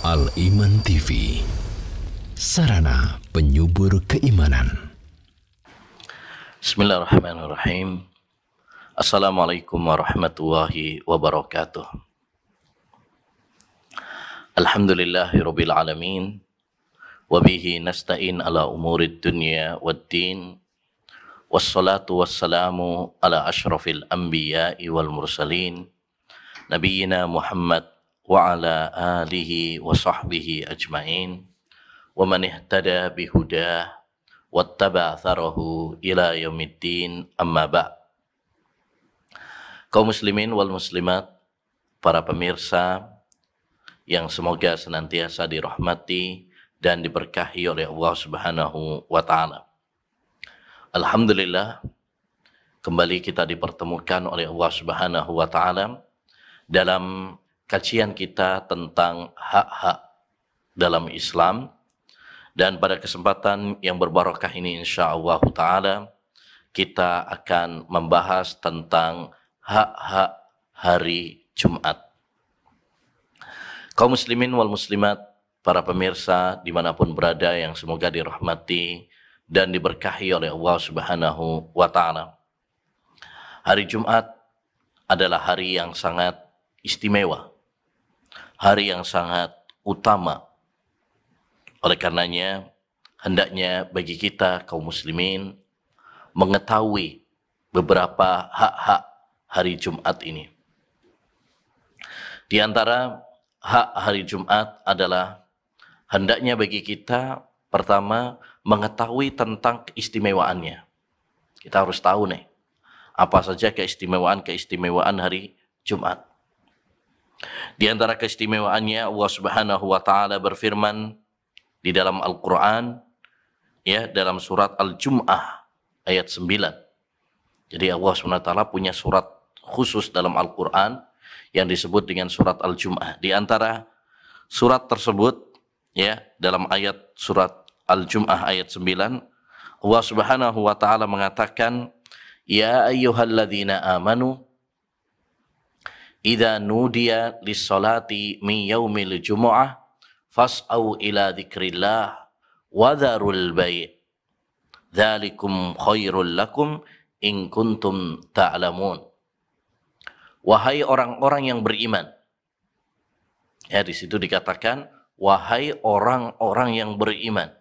Al-Iman TV, sarana penyubur keimanan. Bismillahirrahmanirrahim. Assalamualaikum warahmatullahi wabarakatuh. Alhamdulillahirabbil alamin. Wabihi nasta'in ala umurid dunya waddin. Wassalatu wassalamu ala asyrafil anbiya'i wal mursalin. Nabiyyina Muhammad wa ala alihi wa sahbihi ajma'in. Wa man ihtada bihudah wattaba atharahu ila yaumiddin, amma ba'. Kaum muslimin wal muslimat, para pemirsa yang semoga senantiasa dirahmati dan diberkahi oleh Allah Subhanahu wa taala. Alhamdulillah, kembali kita dipertemukan oleh Allah Subhanahu wa taala dalam kajian kita tentang hak-hak dalam Islam. Dan pada kesempatan yang berbarakah ini insyaallah ta'ala kita akan membahas tentang hak-hak hari Jumat. Kaum muslimin wal muslimat, para pemirsa dimanapun berada yang semoga dirahmati dan diberkahi oleh Allah Subhanahu wa ta'ala. Hari Jumat adalah hari yang sangat istimewa, hari yang sangat utama. Oleh karenanya, hendaknya bagi kita kaum muslimin mengetahui beberapa hak-hak hari Jumat ini. Di antara hak hari Jumat adalah hendaknya bagi kita pertama mengetahui tentang keistimewaannya. Kita harus tahu nih, apa saja keistimewaan hari Jumat. Di antara keistimewaannya Allah Subhanahu wa taala berfirman di dalam Al-Quran, ya, dalam surat Al-Jum'ah ayat 9. Jadi Allah SWT punya surat khusus dalam Al-Quran yang disebut dengan surat Al-Jum'ah. Di antara surat tersebut, ya, dalam ayat surat Al-Jum'ah ayat 9, Allah Subhanahu wa taala mengatakan, ya ayyuhalladzina amanu idza nudiya lis-salati min yaumil jumu'ah fas'au ila dzikrillah wa dzarul bai' dzalikum khairul lakum in kuntum ta'lamun. Wahai orang-orang yang beriman. Ya, di situ dikatakan wahai orang-orang yang beriman.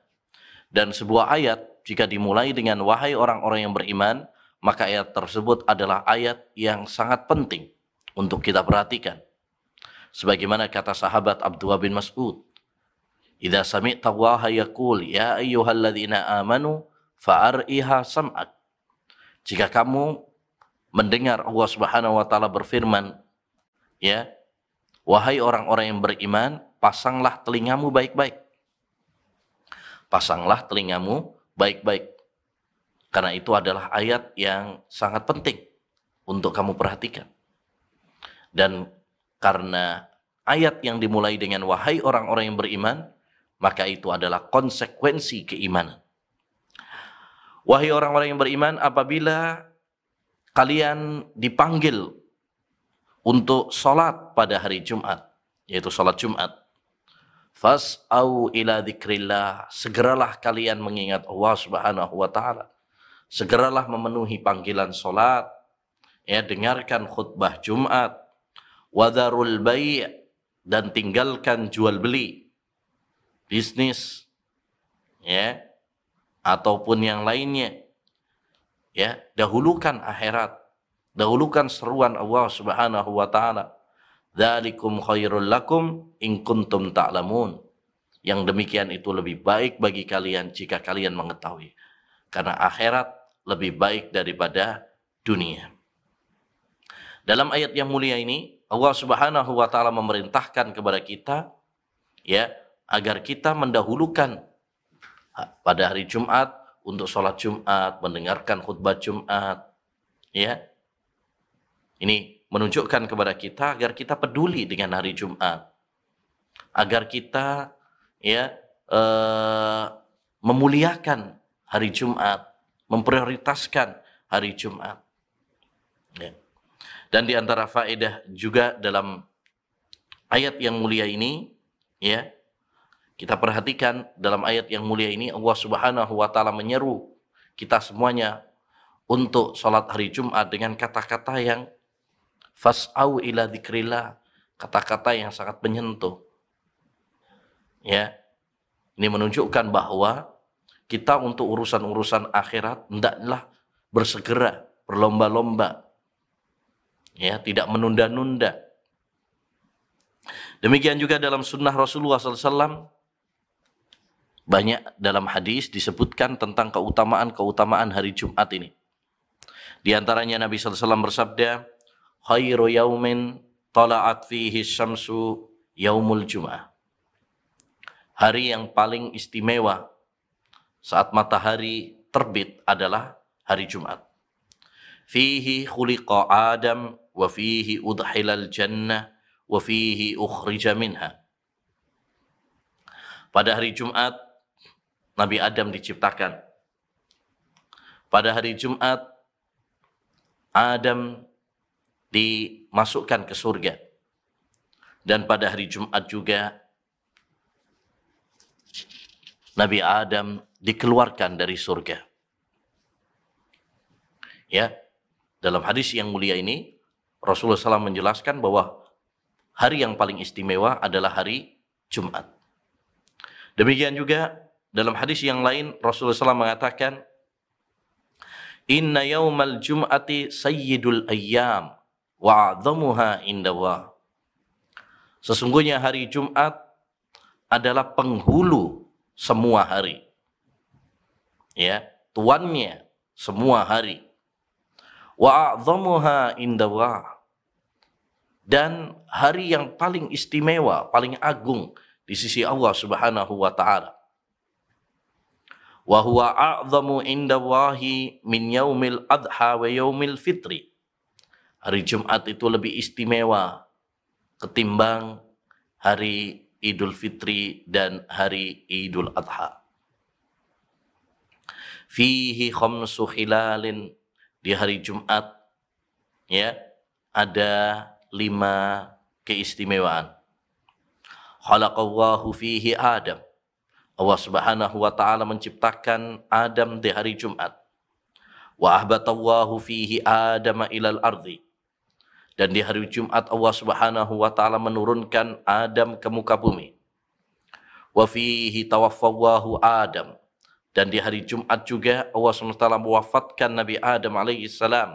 Dan sebuah ayat jika dimulai dengan wahai orang-orang yang beriman, maka ayat tersebut adalah ayat yang sangat penting untuk kita perhatikan. Sebagaimana kata sahabat Abdullah bin Mas'ud, idza sami'ta Allaha yaqul ya ayyuhalladzina amanu fa'ar'iha sam'ak. Jika kamu mendengar Allah Subhanahu wa taala berfirman, ya, wahai orang-orang yang beriman, pasanglah telingamu baik-baik. Pasanglah telingamu baik-baik. Karena itu adalah ayat yang sangat penting untuk kamu perhatikan. Dan karena ayat yang dimulai dengan wahai orang-orang yang beriman, maka itu adalah konsekuensi keimanan. Wahai orang-orang yang beriman, apabila kalian dipanggil untuk sholat pada hari Jumat, yaitu sholat Jumat, fas'au ila dzikrillah, segeralah kalian mengingat Allah Subhanahu wa taala. Segeralah memenuhi panggilan sholat, ya, dengarkan khutbah Jumat, wadharul bai', dan tinggalkan jual beli, bisnis, ya, ataupun yang lainnya, ya, dahulukan akhirat, dahulukan seruan Allah Subhanahu wa taala. Dzalikum khairul lakum in kuntum ta'lamun. Yang demikian itu lebih baik bagi kalian jika kalian mengetahui. Karena akhirat lebih baik daripada dunia. Dalam ayat yang mulia ini, Allah Subhanahu wa taala memerintahkan kepada kita, ya, agar kita mendahulukan pada hari Jumat untuk sholat Jumat, mendengarkan khutbah Jumat, ya. Ini menunjukkan kepada kita agar kita peduli dengan hari Jumat, agar kita, ya, memuliakan hari Jumat, memprioritaskan hari Jumat. Ya. Dan di antara faedah juga dalam ayat yang mulia ini, ya, kita perhatikan dalam ayat yang mulia ini Allah Subhanahu wa taala menyeru kita semuanya untuk sholat hari Jumat dengan kata-kata yang fas'au ila dzikrillah, kata-kata yang sangat menyentuh. Ya. Ini menunjukkan bahwa kita untuk urusan-urusan akhirat hendaklah bersegera, berlomba-lomba. Ya, tidak menunda-nunda. Demikian juga dalam sunnah Rasulullah SAW, banyak dalam hadis disebutkan tentang keutamaan-keutamaan hari Jumat ini. Di antaranya Nabi SAW bersabda, khairu yaumin tala'at fihi syamsu yaumul jum'ah. Hari yang paling istimewa saat matahari terbit adalah hari Jumat. Fihi khuliqa Adam wa fihi udhilal jannah wa fihi ukhrija minha. Pada hari Jumat Nabi Adam diciptakan. Pada hari Jumat Adam dimasukkan ke surga. Dan pada hari Jumat juga Nabi Adam dikeluarkan dari surga. Ya, dalam hadis yang mulia ini Rasulullah SAW menjelaskan bahwa hari yang paling istimewa adalah hari Jumat. Demikian juga dalam hadis yang lain Rasulullah SAW mengatakan, inna yaumal jum'ati sayyidul ayyam wa a'zamuha indallah. Sesungguhnya hari Jumat adalah penghulu semua hari. Ya, tuannya semua hari. Wa a'zamuha indallah. Dan hari yang paling istimewa, paling agung di sisi Allah Subhanahu wa taala. Wa huwa a'zamu indallahi min yaumil adha wa yaumil fitri. Hari Jumat itu lebih istimewa ketimbang hari Idul Fitri dan hari Idul Adha. Fihi khamsu khilalin, di hari Jumat ya ada 5 keistimewaan. Khalaqallahu fihi Adam. Allah Subhanahu wa taala menciptakan Adam di hari Jumat. Wa ahbatallahu fihi Adama ilal ardi. Dan di hari Jumat Allah Subhanahu wa taala menurunkan Adam ke muka bumi. Wa fihi tawaffallahu Adam. Dan di hari Jumat juga Allah SWT mewafatkan Nabi Adam alaihi salam.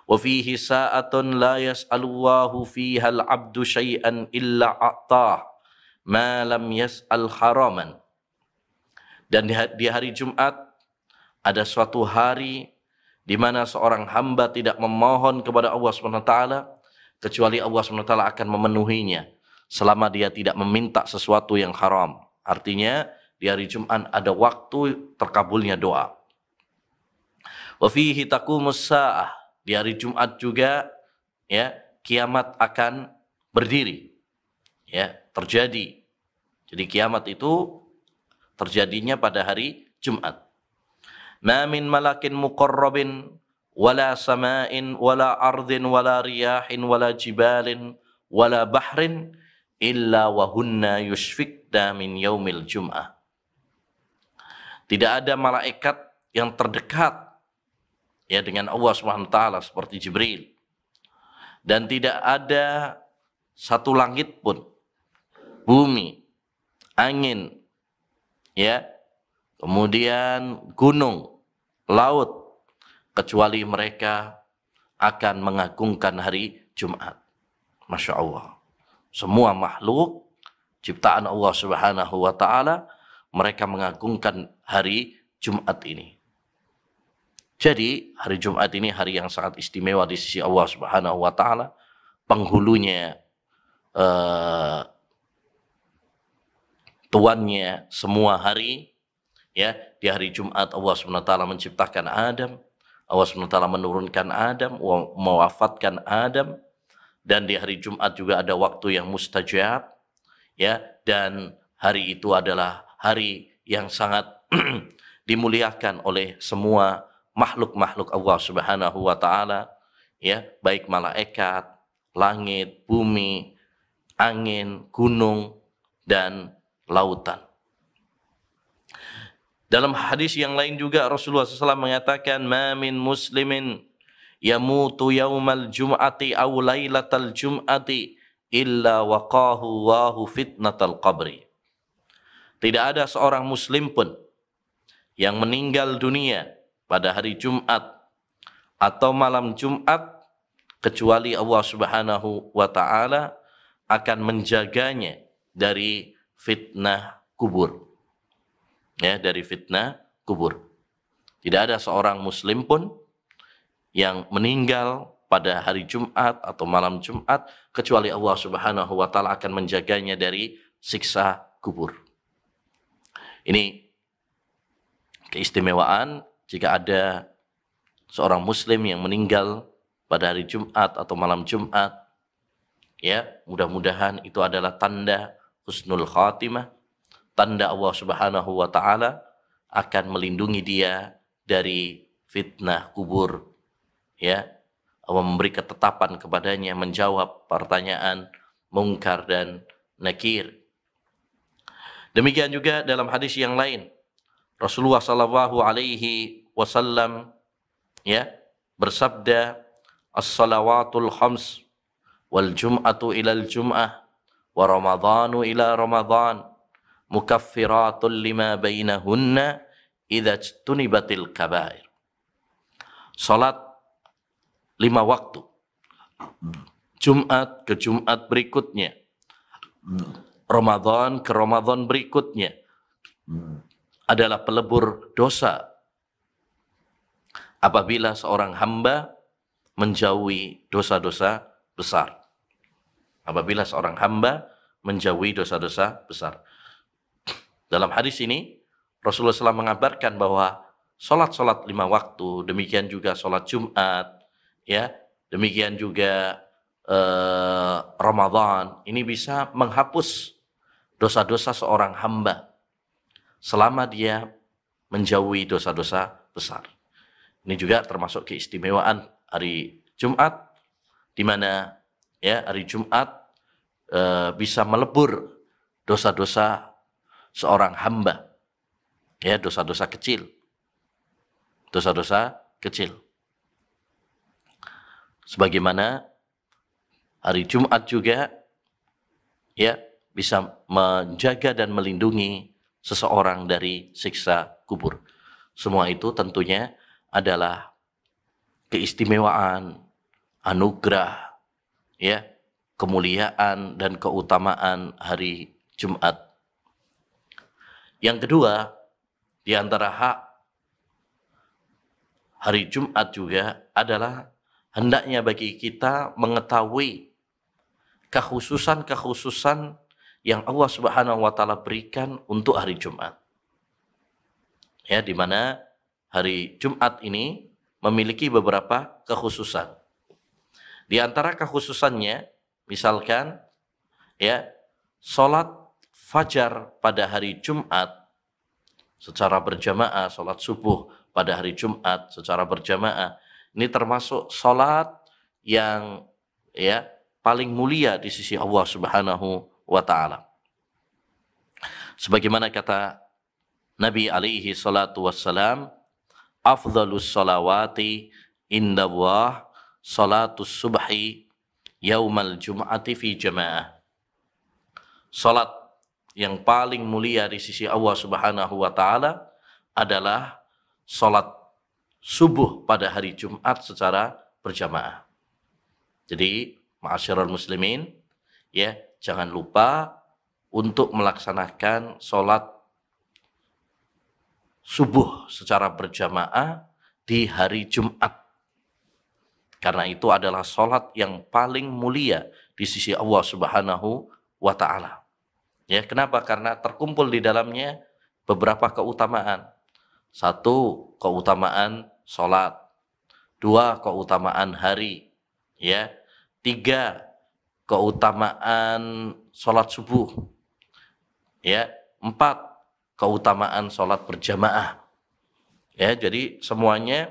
Wa fihi sa'atun la yas'alullahu fiha al-'abdu syai'an illa a'tah ma lam yas'al haraman. Dan di hari Jumat ada suatu hari di mana seorang hamba tidak memohon kepada Allah SWT kecuali Allah SWT akan memenuhinya selama dia tidak meminta sesuatu yang haram. Artinya di hari Jumat ada waktu terkabulnya doa. Wa fihi taqumus saah. Di hari Jumat juga ya kiamat akan berdiri. Ya, terjadi. Jadi kiamat itu terjadinya pada hari Jumat. Ma min malakin muqarrabin wala sama'in wala ardin wala riyahin wala jibalin wala bahrin illa wa hunna yushfikna min yaumil jum'ah. Tidak ada malaikat yang terdekat ya dengan Allah SWT seperti Jibril. Dan tidak ada satu langit pun, bumi, angin, ya, kemudian gunung, laut, kecuali mereka akan mengagungkan hari Jumat. Masya Allah. Semua makhluk ciptaan Allah Subhanahu wa taala mereka mengagungkan hari Jumat ini. Jadi hari Jumat ini hari yang sangat istimewa di sisi Allah Subhanahu wa taala. Penghulunya, tuannya semua hari. Ya, di hari Jumat Allah Subhanahu wa taala menciptakan Adam. Allah Subhanahu wa taala menurunkan Adam, mewafatkan Adam. Dan di hari Jumat juga ada waktu yang mustajab. Ya, dan hari itu adalah hari yang sangat dimuliakan oleh semua makhluk-makhluk Allah Subhanahu wa taala, ya, baik malaikat, langit, bumi, angin, gunung, dan lautan. Dalam hadis yang lain juga Rasulullah SAW mengatakan, "Ma min muslimin yamutu yaumal jum'ati aw lailatal jum'ati illa waqahu wahu fitnatal qabri." Tidak ada seorang muslim pun yang meninggal dunia pada hari Jumat atau malam Jumat kecuali Allah Subhanahu wa taala akan menjaganya dari fitnah kubur. Ya, dari fitnah kubur. Tidak ada seorang muslim pun yang meninggal pada hari Jumat atau malam Jumat kecuali Allah Subhanahu wa taala akan menjaganya dari siksa kubur. Ini keistimewaan jika ada seorang muslim yang meninggal pada hari Jumat atau malam Jumat. Ya, mudah-mudahan itu adalah tanda husnul khatimah, tanda Allah Subhanahu wa taala akan melindungi dia dari fitnah kubur. Ya, Allah memberi ketetapan kepadanya menjawab pertanyaan mungkar dan nakir. Demikian juga dalam hadis yang lain, Rasulullah sallallahu alaihi wasallam ya bersabda, "As-salawatul khams wal jum'atu ilal jum'ah wa ramadhanu ila ramadhan mukaffiratun lima bainahunna idza ijtunibatil kabair." Salat 5 waktu, Jumat ke Jumat berikutnya, Ramadan ke Ramadan berikutnya, adalah pelebur dosa apabila seorang hamba menjauhi dosa-dosa besar. Apabila seorang hamba menjauhi dosa-dosa besar. Dalam hadis ini, Rasulullah SAW mengabarkan bahwa sholat-sholat 5 waktu, demikian juga sholat Jumat, ya, demikian juga Ramadan, ini bisa menghapus dosa-dosa seorang hamba selama dia menjauhi dosa-dosa besar. Ini juga termasuk keistimewaan hari Jumat, di mana ya hari Jumat bisa melebur dosa-dosa seorang hamba, ya, dosa-dosa kecil, dosa-dosa kecil. Sebagaimana hari Jumat juga ya bisa menjaga dan melindungi seseorang dari siksa kubur. Semua itu tentunya adalah keistimewaan, anugerah, ya, kemuliaan dan keutamaan hari Jumat. Yang kedua, di antara hak hari Jumat juga adalah hendaknya bagi kita mengetahui kekhususan-kekhususan yang Allah Subhanahu wa taala berikan untuk hari Jumat. Ya, di mana hari Jumat ini memiliki beberapa kekhususan. Di antara kekhususannya, misalkan ya, salat fajar pada hari Jumat secara berjamaah, salat subuh pada hari Jumat secara berjamaah, ini termasuk salat yang ya paling mulia di sisi Allah Subhanahu wa taala. Sebagaimana kata Nabi alaihi salatu wassalam, "Afdhalus salawati indallah salatus subhi yaumal jum'ati fi jamaah." Salat yang paling mulia di sisi Allah Subhanahu wa taala adalah salat subuh pada hari Jumat secara berjamaah. Jadi, ma'asyiral muslimin, ya, jangan lupa untuk melaksanakan sholat subuh secara berjamaah di hari Jumat. Karena itu adalah sholat yang paling mulia di sisi Allah Subhanahu wa ta'ala. Ya, kenapa? Karena terkumpul di dalamnya beberapa keutamaan. 1, keutamaan sholat. 2, keutamaan hari. Ya. 3, keutamaan sholat subuh. Ya. 4, keutamaan sholat berjamaah. Ya, jadi semuanya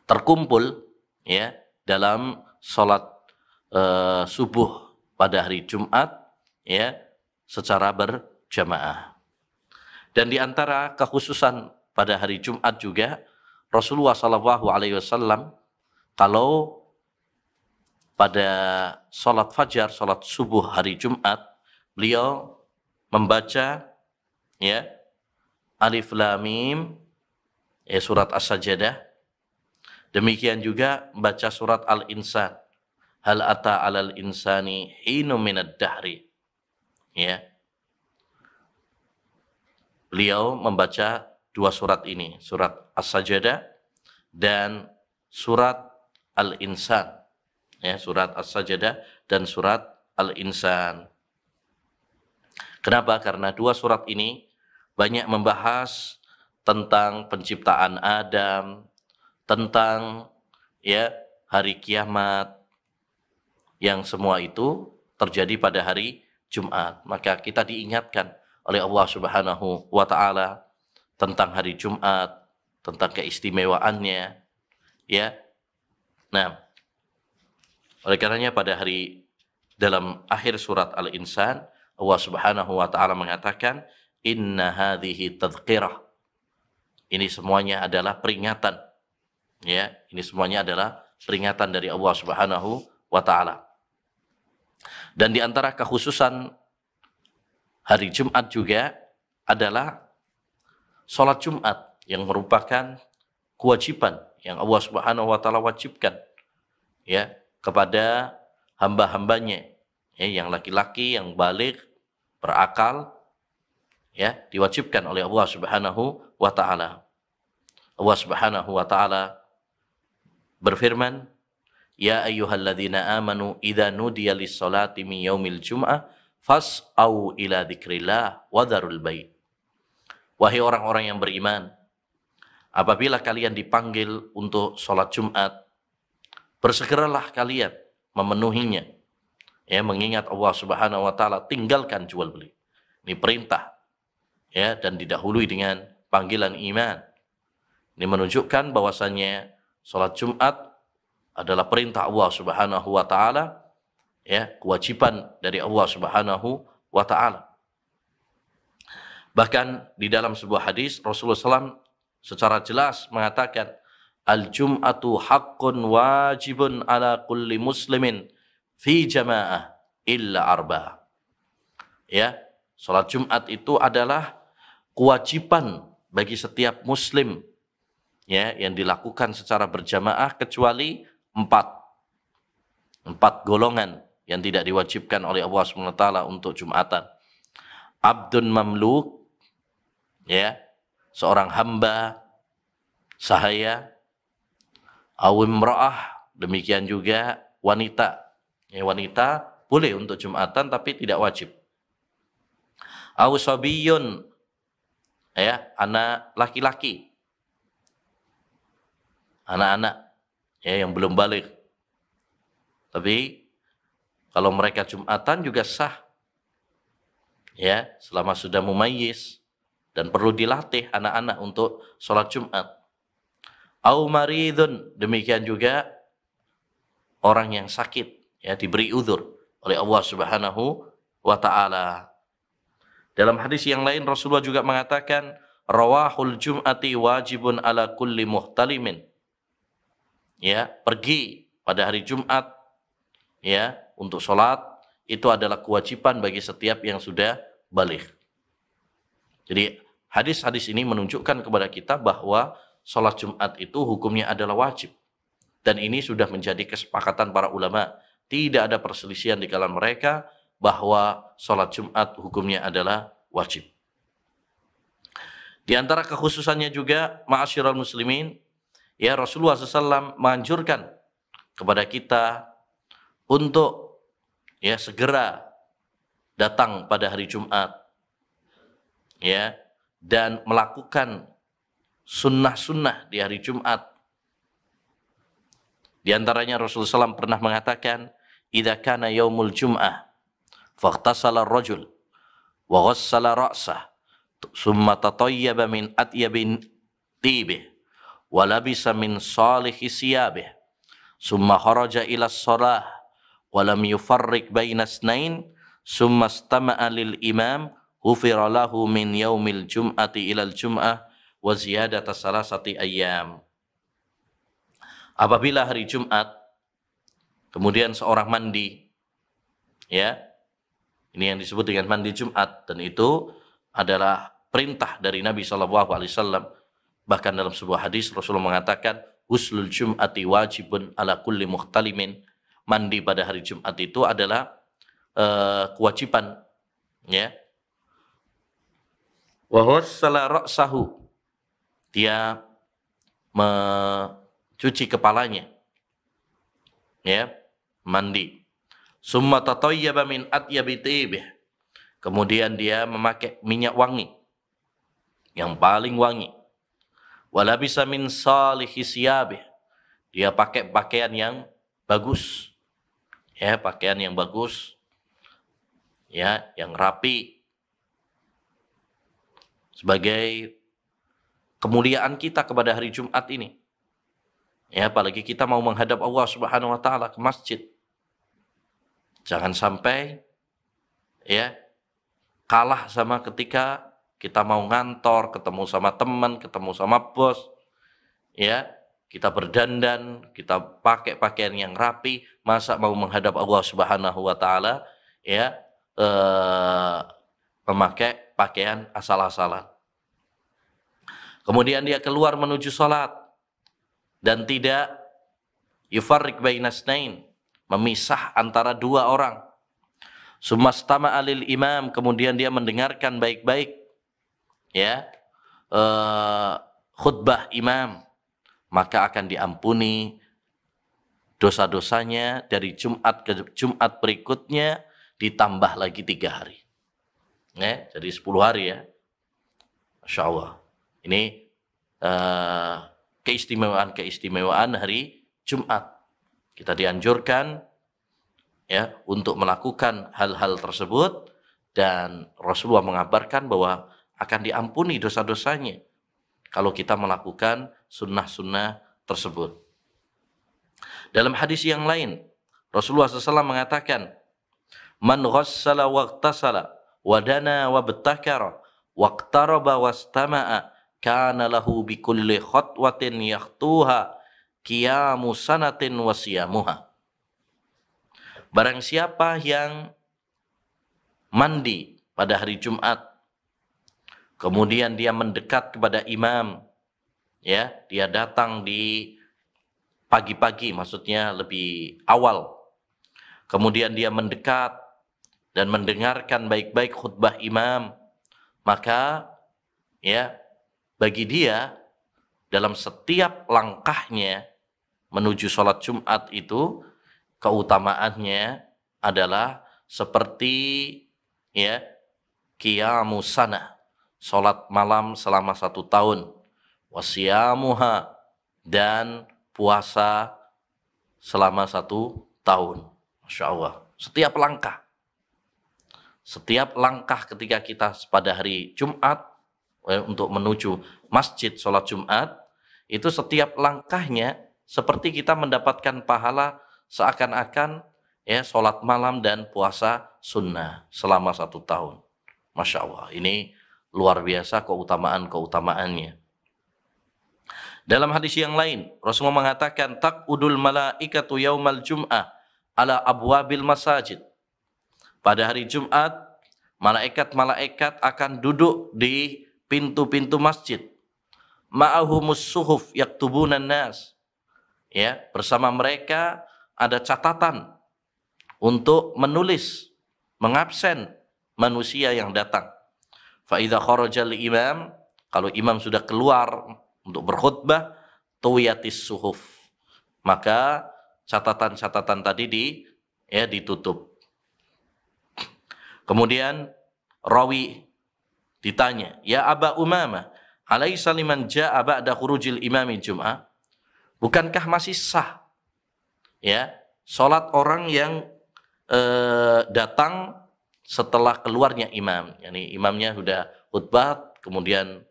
terkumpul ya dalam sholat subuh pada hari Jumat, ya, secara berjamaah. Dan di antara kekhususan pada hari Jumat juga, Rasulullah SAW kalau pada sholat fajar, sholat subuh hari Jumat, beliau membaca ya Alif Lam Mim, surat As-Sajdah. Demikian juga membaca surat Al-Insan, Hal ata 'alal insani hinum minad dahri. Ya. Beliau membaca dua surat ini, surat As-Sajdah dan surat Al-Insan. Ya, surat As-Sajdah dan surat Al-Insan. Kenapa? Karena dua surat ini banyak membahas tentang penciptaan Adam, tentang ya hari kiamat, yang semua itu terjadi pada hari Jumat. Maka kita diingatkan oleh Allah Subhanahu wa taala tentang hari Jumat, tentang keistimewaannya, ya. Nah, oleh karenanya pada hari dalam akhir surat Al-Insan, Allah Subhanahu wa taala mengatakan, "Inna hadhihi tadhkirah." Ini semuanya adalah peringatan. Ya, ini semuanya adalah peringatan dari Allah Subhanahu wa taala. Dan di antara kekhususan hari Jumat juga adalah sholat Jumat yang merupakan kewajiban yang Allah Subhanahu wa taala wajibkan ya kepada hamba-hambanya ya, yang laki-laki yang baligh berakal ya, diwajibkan oleh Allah Subhanahu wa taala. Allah Subhanahu wa taala berfirman, "Ya ayyuhalladzina amanu idza nudiya lis-salati min yaumil jum'ah fas'au ila dzikrillah wa dzarul bai'." Wahai orang-orang yang beriman, apabila kalian dipanggil untuk sholat Jumat, bersegeralah kalian memenuhinya. Ya, mengingat Allah Subhanahu wa taala, tinggalkan jual beli. Ini perintah. Ya, dan didahului dengan panggilan iman. Ini menunjukkan bahwasannya sholat Jumat adalah perintah Allah Subhanahu wa taala, ya, kewajiban dari Allah Subhanahu wa taala. Bahkan di dalam sebuah hadis Rasulullah SAW secara jelas mengatakan, "Al-jum'atu haqqun wajibun ala kulli muslimin fi jama'ah illa arba'ah." Ya, salat Jumat itu adalah kewajiban bagi setiap muslim ya yang dilakukan secara berjamaah kecuali empat golongan yang tidak diwajibkan oleh Allah SWT untuk Jumatan. Abdun mamluk, ya, seorang hamba sahaya, awimra'ah, demikian juga wanita. Ya, wanita boleh untuk Jumatan tapi tidak wajib. Awsabiyun, ya, anak laki-laki, anak-anak ya yang belum balik. Tapi kalau mereka Jumatan juga sah. Ya, selama sudah mumayyiz dan perlu dilatih anak-anak untuk sholat Jumat. Au maridun, demikian juga orang yang sakit ya diberi uzur oleh Allah Subhanahu wa taala. Dalam hadis yang lain Rasulullah juga mengatakan, rawahul jum'ati wajibun ala kulli muhtalimin. Ya, pergi pada hari Jumat ya untuk sholat itu adalah kewajiban bagi setiap yang sudah baligh. Jadi hadis-hadis ini menunjukkan kepada kita bahwa sholat Jumat itu hukumnya adalah wajib. Dan ini sudah menjadi kesepakatan para ulama. Tidak ada perselisihan di kalangan mereka bahwa sholat Jumat hukumnya adalah wajib. Di antara kekhususannya juga, ma'asyiral muslimin, ya Rasulullah SAW menganjurkan kepada kita untuk ya segera datang pada hari Jumat ya dan melakukan sunnah-sunnah di hari Jumat. Di antaranya Rasulullah SAW pernah mengatakan, "Idza kana yaumul jum'ah faghtasala ar-rajul wa ghassala ra'sah summa tatayyaba min atyabin tibih wa labisa min salihi siyabih summa kharaja ila as-salah wa lam yufarriq baina isnain summa istama'a lil imam ghufira lahu min yaumil jum'ati ilal jum'ah wa ziyadata salasati ayyam. Apabila hari Jumat kemudian seorang mandi, ya, ini yang disebut dengan mandi Jumat, dan itu adalah perintah dari Nabi SAW. Bahkan dalam sebuah hadis Rasulullah mengatakan, huslul Jum'ati wajibun ala kulli muhtalimin. Mandi pada hari Jumat itu adalah kewajiban, ya. Wa ghassala ra'sahu, dia mencuci kepalanya, ya, mandi. Summa tatayyaba min atyabi tibih, kemudian dia memakai minyak wangi yang paling wangi. Walabisa min salihi siyabih, dia pakai pakaian yang bagus, ya, pakaian yang bagus, ya, yang rapi, sebagai kemuliaan kita kepada hari Jumat ini. Ya, apalagi kita mau menghadap Allah Subhanahu wa taala ke masjid. Jangan sampai, ya, kalah sama ketika kita mau ngantor, ketemu sama teman, ketemu sama bos, ya, kita berdandan, kita pakai pakaian yang rapi, masa mau menghadap Allah Subhanahu wa taala, ya, memakai pakaian asal-asalan. Kemudian dia keluar menuju salat dan tidak yufarriq bainasnain, memisah antara dua orang. Sumastama alil imam, kemudian dia mendengarkan baik-baik, ya, khutbah imam, maka akan diampuni dosa-dosanya dari Jumat ke Jumat berikutnya, ditambah lagi 3 hari. Ya, jadi 10 hari, ya. Masya Allah. Ini keistimewaan hari Jumat. Kita dianjurkan, ya, untuk melakukan hal-hal tersebut, dan Rasulullah mengabarkan bahwa akan diampuni dosa-dosanya kalau kita melakukan sunnah-sunnah tersebut. Dalam hadis yang lain, Rasulullah SAW mengatakan, man ghassala waghtasala wadana wabtakara waqtaraba wastama'a kana lahu bikulli khatwatin yakhtuha qiyamu sanatin wa siyamuha. Barang siapa yang mandi pada hari Jumat, kemudian dia mendekat kepada imam, ya, dia datang di pagi-pagi, maksudnya lebih awal, kemudian dia mendekat dan mendengarkan baik-baik khutbah imam, maka, ya, bagi dia dalam setiap langkahnya menuju sholat Jumat itu keutamaannya adalah seperti, ya, qiyamu sanah, sholat malam selama 1 tahun, wasiyamuha, dan puasa selama 1 tahun. Masya Allah. Setiap langkah ketika kita pada hari Jumat untuk menuju masjid sholat Jumat, itu setiap langkahnya seperti kita mendapatkan pahala seakan-akan, ya, sholat malam dan puasa sunnah selama 1 tahun. Masya Allah, ini luar biasa keutamaan-keutamaannya. Dalam hadis yang lain, Rasulullah mengatakan, taqudul malaikatu yaumal jum'ah ala abwabil masajid. Pada hari Jumat, malaikat-malaikat akan duduk di pintu-pintu masjid. Ma'ahumus suhuf yaktubunan nas. Ya, bersama mereka ada catatan untuk menulis, mengabsen manusia yang datang. Fa idza kharajal imam, kalau imam sudah keluar untuk berkhutbah, tuwiyatis suhuf, maka catatan-catatan tadi ditutup. Kemudian rawi ditanya, ya Aba Umamah, alaisa liman jaa ba'da khurujil imami Jum'ah, bukankah masih sah, ya, salat orang yang datang setelah keluarnya imam, yakni imamnya sudah khutbah, kemudian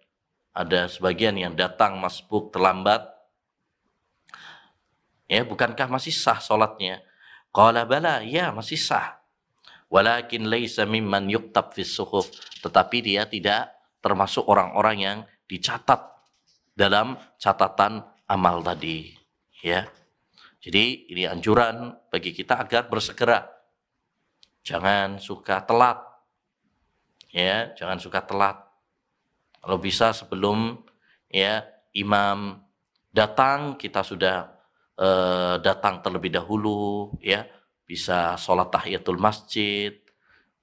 ada sebagian yang datang masbuk terlambat, ya, bukankah masih sah salatnya? Qala bala, ya, masih sah. walakin laisa mimman yuktab fis suhuf, tetapi dia tidak termasuk orang-orang yang dicatat dalam catatan amal tadi, ya. Jadi ini anjuran bagi kita agar bersegera. Jangan suka telat. Ya, jangan suka telat. Kalau bisa sebelum ya imam datang, kita sudah datang terlebih dahulu, ya. Bisa sholat tahiyatul masjid,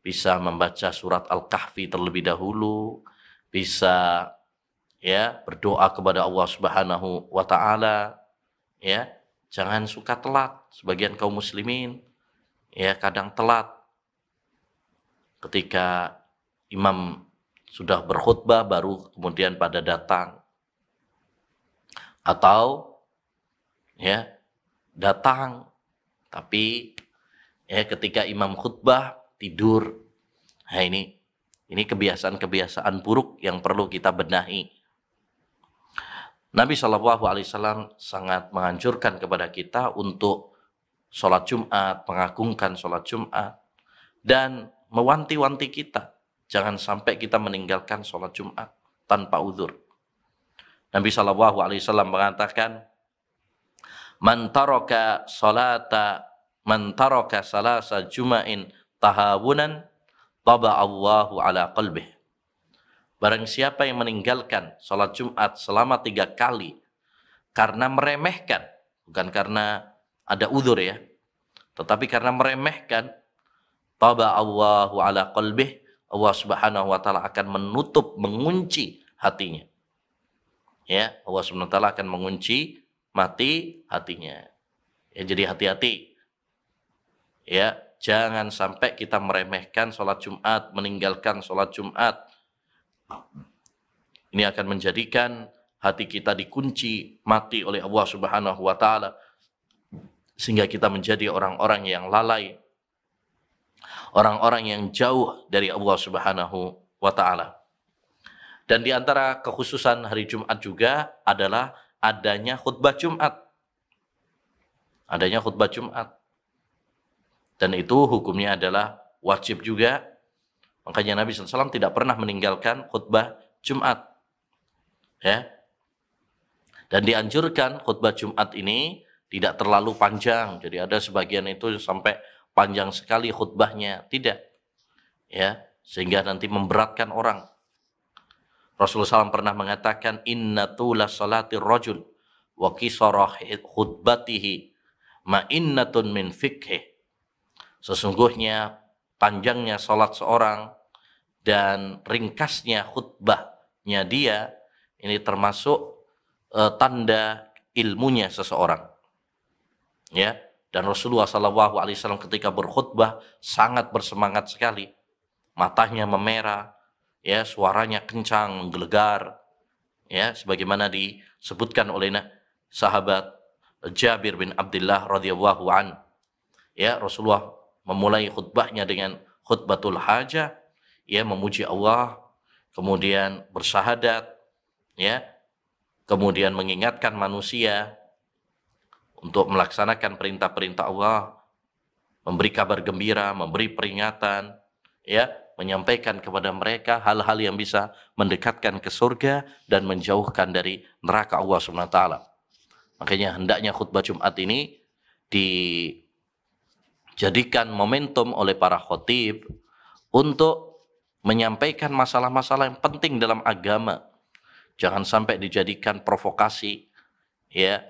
bisa membaca surat Al-Kahfi terlebih dahulu, bisa ya berdoa kepada Allah Subhanahu wa taala, ya. Jangan suka telat. Sebagian kaum muslimin ya kadang telat ketika imam sudah berkhutbah baru kemudian pada datang, atau ya datang tapi ya ketika imam khutbah tidur. Nah, ini kebiasaan-kebiasaan buruk yang perlu kita benahi. Nabi SAW sangat menganjurkan kepada kita untuk sholat Jumat, mengagungkan sholat Jumat, dan mewanti-wanti kita jangan sampai kita meninggalkan sholat Jumat tanpa uzur. Nabi SAW mengatakan, man taraka salasa juma'in tahawunan taba'allahu ala qalbih. Barang siapa yang meninggalkan sholat Jumat selama 3 kali karena meremehkan, bukan karena ada uzur ya, tetapi karena meremehkan, taba'allahu ala qalbih, Allah Subhanahu wa taala akan menutup, mengunci hatinya. Ya, Allah Subhanahu wa taala akan mengunci hatinya. Ya, jadi hati-hati. Ya, jangan sampai kita meremehkan sholat Jumat, meninggalkan sholat Jumat. Ini akan menjadikan hati kita dikunci mati oleh Allah Subhanahu wa taala, sehingga kita menjadi orang-orang yang lalai, orang-orang yang jauh dari Allah Subhanahu wa taala. Dan di antara kekhususan hari Jumat juga adalah adanya khutbah Jumat. Adanya khutbah Jumat. Dan itu hukumnya adalah wajib juga. Makanya Nabi SAW tidak pernah meninggalkan khutbah Jumat. Ya. Dan dianjurkan khutbah Jumat ini tidak terlalu panjang. Jadi ada sebagian itu sampai panjang sekali khutbahnya. Tidak. Ya, sehingga nanti memberatkan orang. Rasulullah SAW pernah mengatakan, inna tula salatir rajul wa kisarah khutbatihi ma'innatun min fiqhih. Sesungguhnya panjangnya salat seorang dan ringkasnya khutbahnya dia, ini termasuk tanda ilmunya seseorang. Ya, dan Rasulullah SAW ketika berkhutbah sangat bersemangat sekali, matanya memerah, ya, suaranya kencang, menggelegar, ya, sebagaimana disebutkan oleh sahabat Jabir bin Abdullah radhiyallahu an. Ya, Rasulullah memulai khutbahnya dengan khutbatul hajah, ya, memuji Allah, kemudian bersyahadat, ya, kemudian mengingatkan manusia untuk melaksanakan perintah-perintah Allah, memberi kabar gembira, memberi peringatan, ya, menyampaikan kepada mereka hal-hal yang bisa mendekatkan ke surga dan menjauhkan dari neraka Allah Subhanahu wa taala. Makanya hendaknya khutbah Jumat ini dijadikan momentum oleh para khatib untuk menyampaikan masalah-masalah yang penting dalam agama. Jangan sampai dijadikan provokasi, ya,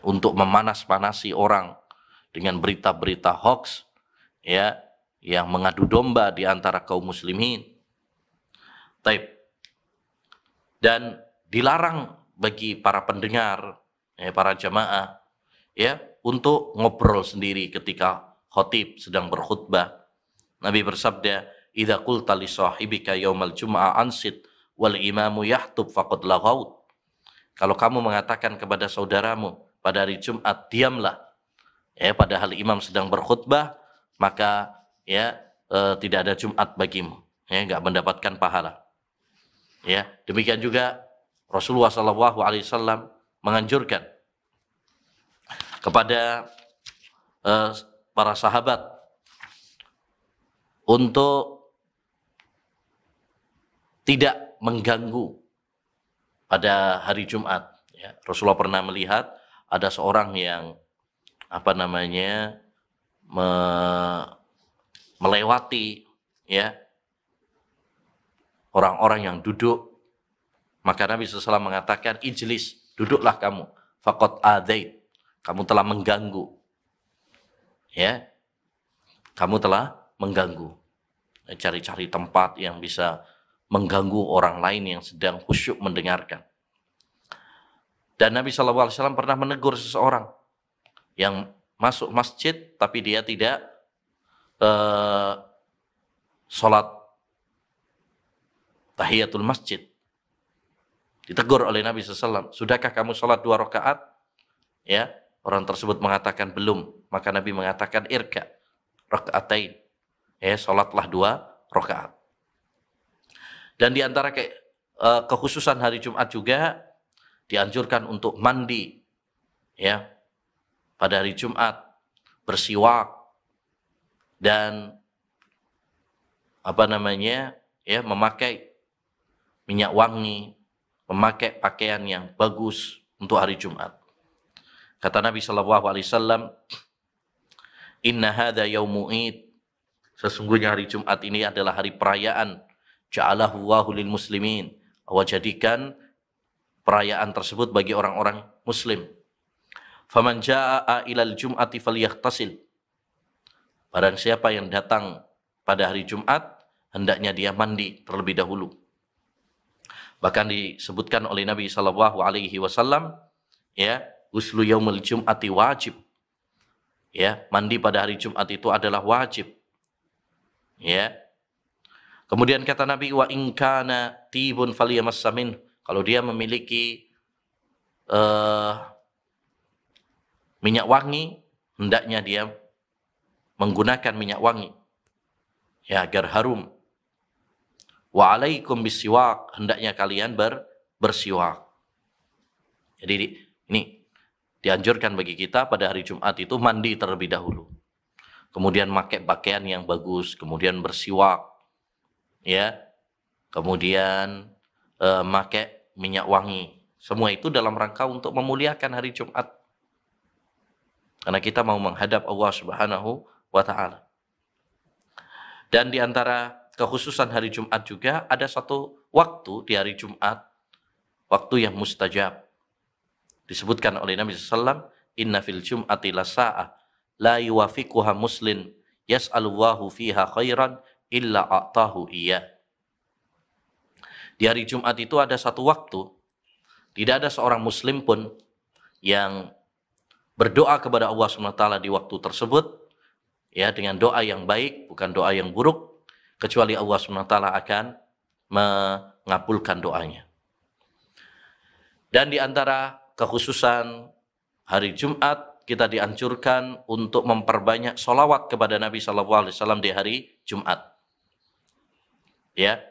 untuk memanas-manasi orang dengan berita-berita hoax, ya, yang mengadu domba di antara kaum muslimin. Taib. Dan dilarang bagi para pendengar, ya, para jamaah, ya, untuk ngobrol sendiri ketika khatib sedang berkhutbah. Nabi bersabda, "Idza qulta li sahibika yaumal jum'ah ansit wal imamu yahtub faqad laghaut." Kalau kamu mengatakan kepada saudaramu pada hari Jumat, diamlah, ya, padahal imam sedang berkhutbah, maka ya tidak ada Jumat bagimu, ya, enggak mendapatkan pahala. Ya, demikian juga Rasulullah SAW menganjurkan kepada para sahabat untuk tidak mengganggu pada hari Jumat. Ya, Rasulullah pernah melihat ada seorang yang melewati ya orang-orang yang duduk, maka Nabi SAW mengatakan, ijlis, duduklah kamu, faqad adzait, kamu telah mengganggu, ya, kamu telah mengganggu. Cari-cari tempat yang bisa mengganggu orang lain yang sedang khusyuk mendengarkan. Dan Nabi SAW pernah menegur seseorang yang masuk masjid tapi dia tidak sholat tahiyatul masjid. Ditegur oleh Nabi SAW, sudahkah kamu sholat 2 rakaat? Ya, orang tersebut mengatakan belum. Maka Nabi mengatakan irka rakaatain, ya, sholatlah 2 rakaat. Dan di antara kekhususan hari Jumat juga dianjurkan untuk mandi, ya, pada hari Jumat, bersiwak dan ya, memakai minyak wangi, memakai pakaian yang bagus untuk hari Jumat. Kata Nabi SAW, inna hadza yaumu id, sesungguhnya hari Jumat ini adalah hari perayaan, ja'alahu Allahu lil muslimin, Allah jadikan perayaan tersebut bagi orang-orang muslim. Faman jaa'a ilal jum'ati falyaghtasil, barang siapa yang datang pada hari Jumat, hendaknya dia mandi terlebih dahulu. Bahkan disebutkan oleh Nabi SAW, ya, ghuslu yaumil jum'ati wajib. Ya, mandi pada hari Jumat itu adalah wajib. Ya. Kemudian kata Nabi, wa in kana tibun falyamassa min, kalau dia memiliki minyak wangi, hendaknya dia menggunakan minyak wangi, ya, agar harum. Wa alaikum bisiwak, hendaknya kalian bersiwak. Jadi ini dianjurkan bagi kita pada hari Jumat itu mandi terlebih dahulu. Kemudian pakai pakaian yang bagus, kemudian bersiwak, ya. Kemudian pakai minyak wangi. Semua itu dalam rangka untuk memuliakan hari Jumat. Karena kita mau menghadap Allah Subhanahu wa taala. Dan di antara kekhususan hari Jumat juga ada satu waktu di hari Jumat, waktu yang mustajab. Disebutkan oleh Nabi SAW, inna fil jum'ati la sa'ah la yuwafiquha muslim yas'alullahu fiha khairan illa a'tahu iya. Di hari Jumat itu ada satu waktu, tidak ada seorang muslim pun yang berdoa kepada Allah SWT di waktu tersebut, ya, dengan doa yang baik, bukan doa yang buruk, kecuali Allah SWT akan mengabulkan doanya. Dan di antara kekhususan hari Jumat, kita dianjurkan untuk memperbanyak sholawat kepada Nabi SAW di hari Jumat. Ya,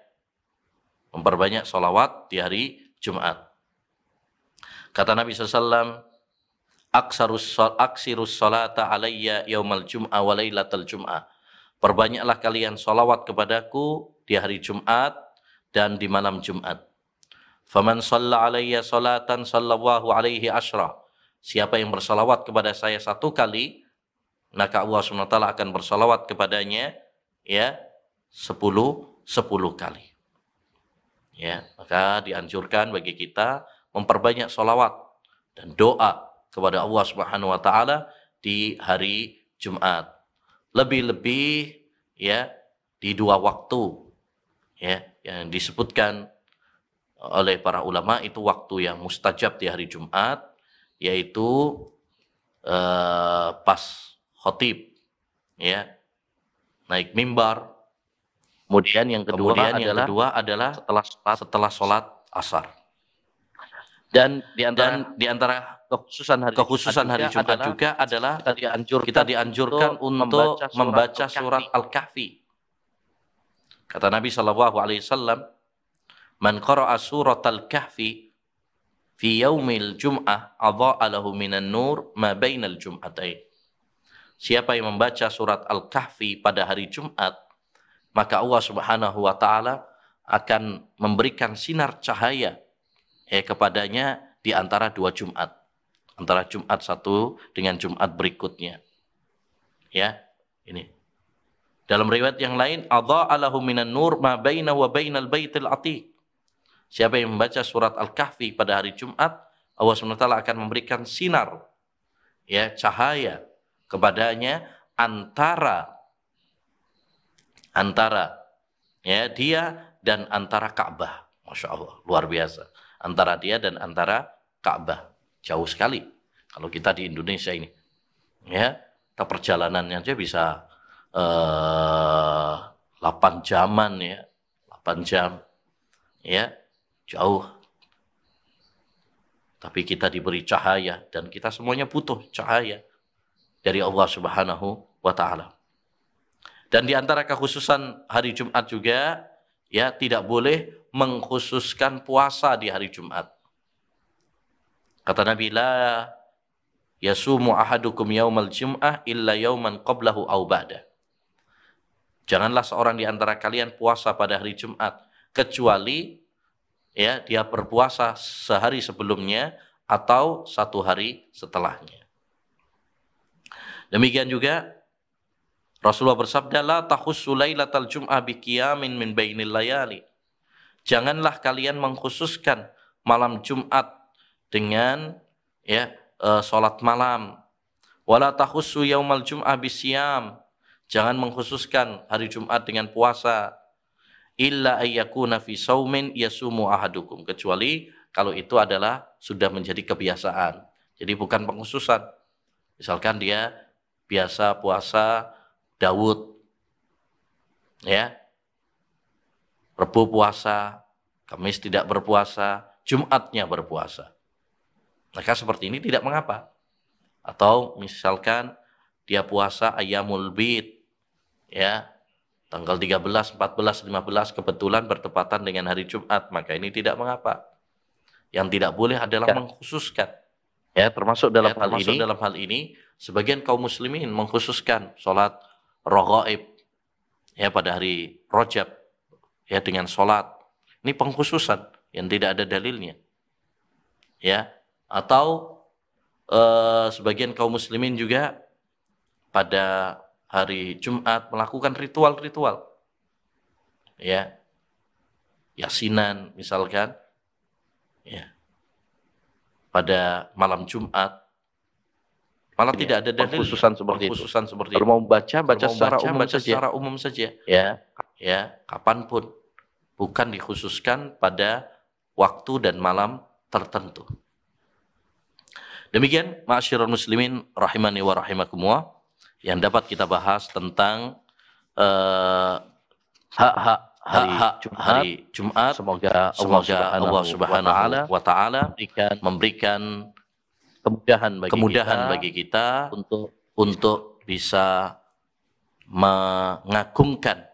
memperbanyak sholawat di hari Jumat. Kata Nabi SAW, aksirus salata alayya yaumal jum'ah wa laylatal jum'ah. Perbanyaklah kalian sholawat kepadaku di hari Jumat dan di malam Jumat. Faman shalla alayya salatan sallallahu alaihi asyra. Siapa yang bersalawat kepada saya 1 kali, maka Allah SWT akan bersalawat kepadanya, ya, 10 kali. Ya, maka dianjurkan bagi kita memperbanyak sholawat dan doa kepada Allah Subhanahu wa taala di hari Jumat. Lebih-lebih, ya, di 2 waktu, ya, yang disebutkan oleh para ulama itu waktu yang mustajab di hari Jumat, yaitu pas khotib, ya, naik mimbar. Kemudian yang kedua adalah setelah sholat asar. Dan di antara kekhususan hari Jumat juga adalah kita dianjurkan untuk membaca surat Al-Kahfi. Kata Nabi SAW, man qara'a surat Al-Kahfi fi yaumil jum'ah adha'a lahu minan nur ma bainal jum'atain. Siapa yang membaca surat Al-Kahfi pada hari Jumat, maka Allah Subhanahu wa taala akan memberikan sinar cahaya kepadanya di antara dua Jumat. Antara Jumat satu dengan Jumat berikutnya. Ya, ini. Dalam riwayat yang lain, adha'a lahu minan nur ma baina wa bainal baitil atiq. Siapa yang membaca surat Al-Kahfi pada hari Jumat, Allah SWT akan memberikan sinar, cahaya kepadanya antara dia dan antara Ka'bah. Masya Allah, luar biasa. Antara dia dan antara Ka'bah. Jauh sekali. Kalau kita di Indonesia ini. Kita perjalanannya aja bisa 8 jaman 8 jam. Jauh. Tapi kita diberi cahaya dan kita semuanya butuh cahaya dari Allah Subhanahu wa taala. Dan di antara kekhususan hari Jumat juga, tidak boleh mengkhususkan puasa di hari Jumat. Kata Nabi, la yasumu ahadukum yaumal jum'ah illa yauman qablahu aw ba'da. Janganlah seorang di antara kalian puasa pada hari Jumat kecuali dia berpuasa sehari sebelumnya atau 1 hari setelahnya. Demikian juga Rasulullah bersabda, la takhussu lailatal jum'ah biqiyamin min bainil layali. Janganlah kalian mengkhususkan malam Jumat dengan salat malam. Wala takhussu yaumal jum'ah bisyam. Jangan mengkhususkan hari Jumat dengan puasa. Illa ayyakuna fi saumin yasumu ahadukum. Kecuali kalau itu adalah sudah menjadi kebiasaan. Jadi bukan pengkhususan. Misalkan dia biasa puasa Daud, Rebu puasa, Kamis tidak berpuasa, Jumatnya berpuasa. Maka seperti ini tidak mengapa. Atau misalkan dia puasa Ayyamul Bid, tanggal 13, 14, 15 kebetulan bertepatan dengan hari Jumat, maka ini tidak mengapa. Yang tidak boleh adalah mengkhususkan. Termasuk dalam hal ini, sebagian kaum muslimin mengkhususkan sholat raghaib pada hari Rajab dengan sholat. Ini pengkhususan yang tidak ada dalilnya. Atau sebagian kaum muslimin juga pada hari Jumat melakukan ritual-ritual. Yasinan misalkan. Pada malam Jumat. Malah tidak ada dalil khususan seperti itu. Kalau mau baca secara umum saja. Kapanpun. Bukan dikhususkan pada waktu dan malam tertentu. Demikian, ma'asyiral muslimin rahimani wa rahimakumullah, yang dapat kita bahas tentang hak-hak hari Jumat. Semoga Allah Subhanahu wa taala memberikan kemudahan bagi kita untuk bisa mengagungkan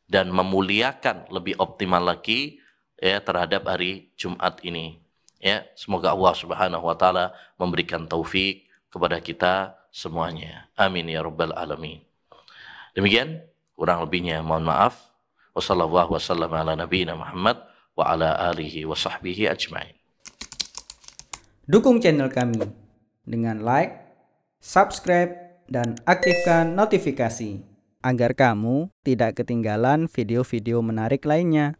dan memuliakan lebih optimal lagi terhadap hari Jumat ini. Semoga Allah Subhanahu wa taala memberikan taufik kepada kita semuanya. Amin ya rabbal alamin. Demikian, kurang lebihnya mohon maaf. Wassallallahu wasallam ala nabiyina Muhammad wa ala alihi wa sahbihi ajma'in. Dukung channel kami dengan like, subscribe, dan aktifkan notifikasi agar kamu tidak ketinggalan video-video menarik lainnya.